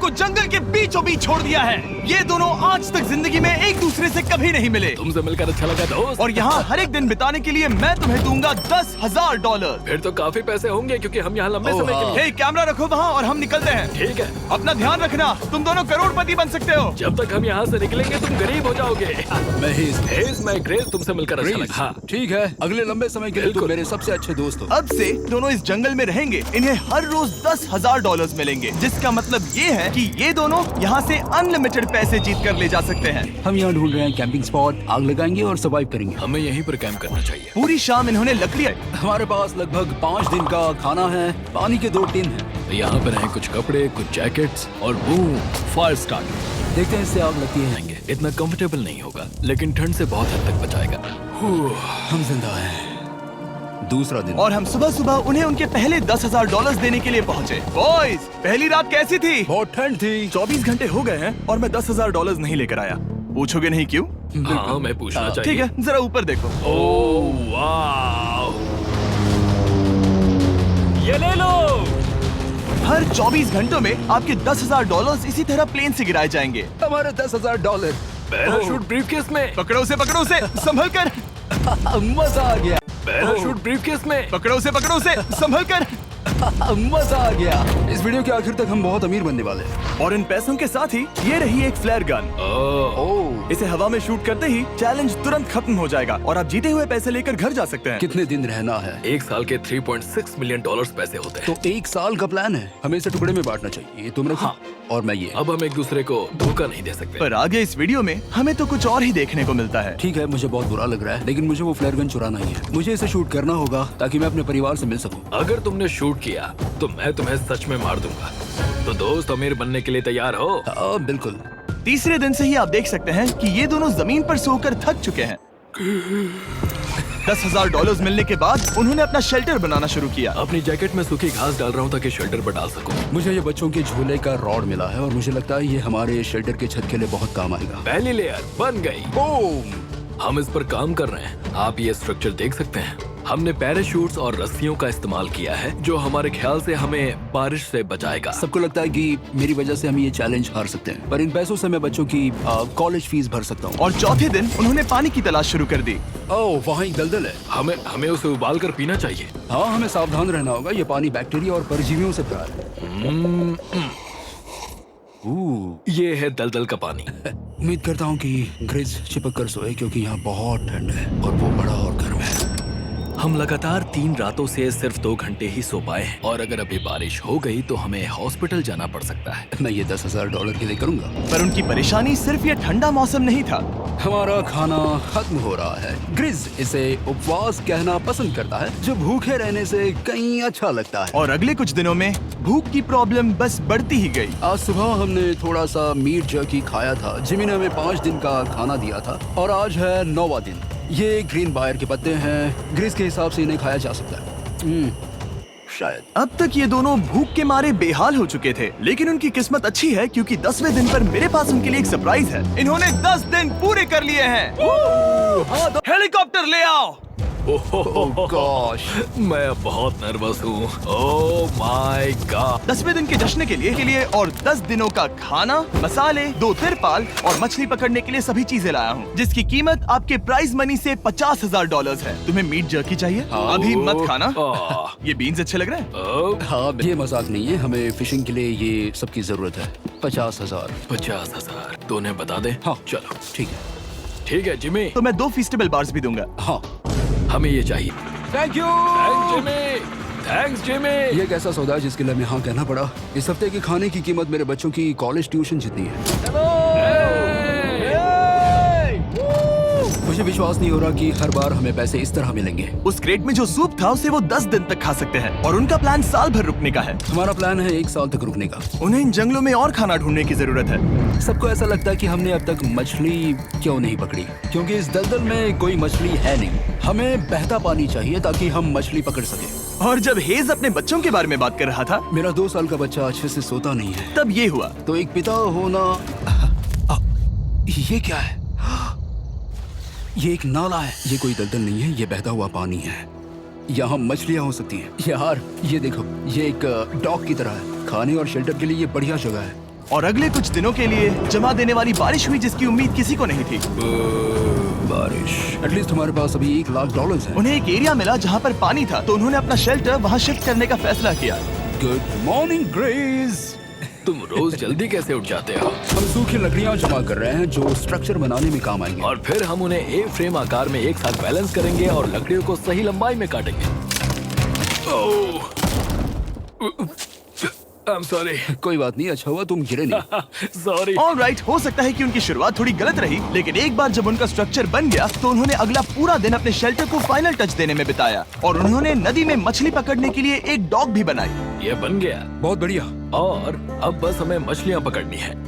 को जंगल के बीचों बीच छोड़ दिया है। ये दोनों आज तक जिंदगी में एक दूसरे से कभी नहीं मिले। तुमसे मिलकर अच्छा लगा दोस्त। और यहाँ हर एक दिन बिताने के लिए मैं तुम्हें दूंगा $10,000। फिर तो काफी पैसे होंगे क्योंकि हम यहाँ लंबे समय के लिए। हे, कैमरा रखो वहाँ और हम निकलते हैं। ठीक है, अपना ध्यान रखना, तुम दोनों करोड़पति बन सकते हो। जब तक हम यहाँ से निकलेंगे तुम गरीब हो जाओगे। मैं ग्रेस, तुमसे मिलकर अच्छा लगा। हाँ, ठीक है, अगले लंबे समय के लिए तुम मेरे सबसे अच्छे दोस्त हो। अब से दोनों इस जंगल में रहेंगे। इन्हें हर रोज $10,000 मिलेंगे, जिसका मतलब ये है कि ये दोनों यहाँ से अनलिमिटेड पैसे जीत कर ले जा सकते हैं। हम यहाँ ढूंढ रहे हैं कैंपिंग स्पॉट, आग लगाएंगे और सर्वाइव करेंगे। हमें यहीं पर कैंप करना चाहिए। पूरी शाम इन्होंने लकड़ियाँ। हमारे पास लगभग 5 दिन का खाना है, पानी के 2 टिन हैं। यहाँ पर हैं कुछ कपड़े, कुछ जैकेट्स और बूम, फायर स्टार्ट। देखते हैं इससे आग लगती है। इतना कंफर्टेबल नहीं होगा, लेकिन ठंड से बहुत हद तक बचाएगा। हम जिंदा हैं। दूसरा दिन और हम सुबह सुबह उन्हें उनके पहले $10,000 देने के लिए पहुँचे। बॉयज, पहली रात कैसी थी? बहुत ठंड थी। 24 घंटे हो गए हैं और मैं $10,000 नहीं लेकर आया। पूछोगे नहीं क्यों? हाँ, मैं पूछना चाहिए। ठीक है, जरा ऊपर देखो। ओह वाह, ये ले लो। हर 24 घंटों में आपके $10,000 इसी तरह प्लेन से गिराए जाएंगे। हमारे $10,000। पैराशूट ब्रीफकेस में। पकड़ो से संभल कर। मजा आ गया। पैराशूट ब्रीफकेस में। पकड़ो से संभल कर। मजा आ गया। इस वीडियो के आखिर तक हम बहुत अमीर बनने वाले हैं। और इन पैसों के साथ ही ये रही एक फ्लेयर गन। इसे हवा में शूट करते ही चैलेंज तुरंत खत्म हो जाएगा और आप जीते हुए पैसे लेकर घर जा सकते हैं। कितने दिन रहना है? एक साल के $3.6 मिलियन पैसे होते हैं। तो 1 साल का प्लान है। हमें इसे टुकड़े में बांटना चाहिए। तुम रखो। हाँ। और मैं ये। अब हम एक दूसरे को धोखा नहीं दे सकते। पर आगे इस वीडियो में हमें तो कुछ और ही देखने को मिलता है। ठीक है, मुझे बहुत बुरा लग रहा है, लेकिन मुझे वो फ्लेयर गन चुराना ही है। मुझे इसे शूट करना होगा ताकि मैं अपने परिवार से मिल सकूं। अगर तुमने शूट किया तो मैं तुम्हें सच में मार दूंगा। तो दोस्त, अमीर बनने के लिए तैयार हो? हाँ, बिल्कुल। तीसरे दिन से ही आप देख सकते हैं कि ये दोनों जमीन पर सोकर थक चुके हैं। $10,000 मिलने के बाद उन्होंने अपना शेल्टर बनाना शुरू किया। अपनी जैकेट में सूखी घास डाल रहा हूँ ताकि शेल्टर पर डाल सकूं। मुझे ये बच्चों के झूले का रॉड मिला है और मुझे लगता है ये हमारे शेल्टर के छत के लिए बहुत काम आएगा। पहली लेयर बन गई। बूम! हम इस पर काम कर रहे हैं। आप ये स्ट्रक्चर देख सकते हैं। हमने पैराशूट्स और रस्सियों का इस्तेमाल किया है, जो हमारे ख्याल से हमें बारिश से बचाएगा। सबको लगता है कि मेरी वजह से हम ये चैलेंज हार सकते हैं, पर इन पैसों से मैं बच्चों की कॉलेज फीस भर सकता हूँ। और चौथे दिन उन्होंने पानी की तलाश शुरू कर दी। ओह, वहाँ एक दलदल है। हमें उसे उबाल कर पीना चाहिए। हाँ, हमें सावधान रहना होगा। ये पानी बैक्टीरिया और परजीवियों से भरा है। ये है दलदल का पानी। उम्मीद करता हूँ कि ग्रिज चिपक कर सोए, क्योंकि यहाँ बहुत ठंड है और वो बड़ा और गर्म है। हम लगातार 3 रातों से सिर्फ 2 घंटे ही सो पाए हैं और अगर अभी बारिश हो गई तो हमें हॉस्पिटल जाना पड़ सकता है। मैं ये $10,000 के लिए करूँगा। पर उनकी परेशानी सिर्फ ये ठंडा मौसम नहीं था। हमारा खाना खत्म हो रहा है। ग्रिज इसे उपवास कहना पसंद करता है, जो भूखे रहने से कहीं अच्छा लगता है। और अगले कुछ दिनों में भूख की प्रॉब्लम बस बढ़ती ही गई। आज सुबह हमने थोड़ा सा मीट जर्की खाया था। जिमी ने हमें 5 दिन का खाना दिया था और आज है 9वां दिन। ये ग्रीन बायर के पत्ते हैं। ग्रिज के हिसाब से इन्हें खाया जा सकता है। शायद। अब तक ये दोनों भूख के मारे बेहाल हो चुके थे, लेकिन उनकी किस्मत अच्छी है क्योंकि 10वें दिन पर मेरे पास उनके लिए एक सरप्राइज है। इन्होंने 10 दिन पूरे कर लिए हैं। हेलीकॉप्टर ले आओ। ओह गॉश, मैं बहुत नर्वस हूँ। Oh my god. 10वें दिन के जश्न के लिए और 10 दिनों का खाना, मसाले, 2 तिरपाल और मछली पकड़ने के लिए सभी चीजें लाया हूँ, जिसकी कीमत आपके प्राइज मनी से $50,000 है। तुम्हें मीट जर्की चाहिए? अभी मत खाना। ये बीन्स अच्छे लग रहे हैं। हाँ, ये मजाक नहीं है। हमें फिशिंग के लिए ये सबकी जरूरत है। 50,000। 50,000 तो उन्हें बता दे। हाँ, चलो ठीक है। ठीक है जिमी। तो मैं 2 फीस्टेबल बार्स भी दूंगा। हाँ, हमें ये चाहिए। Thank you. Thanks Jimmy. ये एक ऐसा सौदा है जिसके लिए हमें हाँ कहना पड़ा। इस हफ्ते के खाने की कीमत मेरे बच्चों की कॉलेज ट्यूशन जितनी है। मुझे विश्वास नहीं हो रहा कि हर बार हमें पैसे इस तरह मिलेंगे। उस क्रेट में जो सूप था उसे वो 10 दिन तक खा सकते हैं और उनका प्लान साल भर रुकने का है। हमारा प्लान है 1 साल तक रुकने का। उन्हें इन जंगलों में और खाना ढूंढने की जरूरत है। सबको ऐसा लगता है कि हमने अब तक मछली क्यों नहीं पकड़ी, क्योंकि इस दलदल में कोई मछली है नहीं। हमें बहता पानी चाहिए ताकि हम मछली पकड़ सके। और जब हेज अपने बच्चों के बारे में बात कर रहा था, मेरा 2 साल का बच्चा अच्छे से सोता नहीं है। तब ये हुआ। तो एक पिता होना। ये क्या है? ये एक नाला है। ये कोई दलदल नहीं है, ये बहता हुआ पानी है। यहाँ मछलियाँ हो सकती हैं। यार ये देखो, ये एक डॉक की तरह है। खाने और शेल्टर के लिए ये बढ़िया जगह है। और अगले कुछ दिनों के लिए जमा देने वाली बारिश हुई जिसकी उम्मीद किसी को नहीं थी। बारिश। एटलीस्ट हमारे पास अभी $1,00,000 है। उन्हें एक एरिया मिला जहाँ पर पानी था, तो उन्होंने अपना शेल्टर वहाँ शिफ्ट करने का फैसला किया। Good morning grace. तुम रोज जल्दी कैसे उठ जाते हो? हम सूखी लकड़ियाँ जमा कर रहे हैं जो स्ट्रक्चर बनाने में काम आएंगे। और फिर हम उन्हें ए फ्रेम आकार में एक साथ बैलेंस करेंगे और लकड़ियों को सही लंबाई में काटेंगे। I'm sorry. कोई बात नहीं, अच्छा हुआ तुम गिरे नहीं। Sorry. ऑलराइट, हो सकता है कि उनकी शुरुआत थोड़ी गलत रही, लेकिन एक बार जब उनका स्ट्रक्चर बन गया तो उन्होंने अगला पूरा दिन अपने शेल्टर को फाइनल टच देने में बिताया और उन्होंने नदी में मछली पकड़ने के लिए एक डॉग भी बनाई। ये बन गया बहुत बढ़िया। और अब बस हमें मछलियाँ पकड़नी है।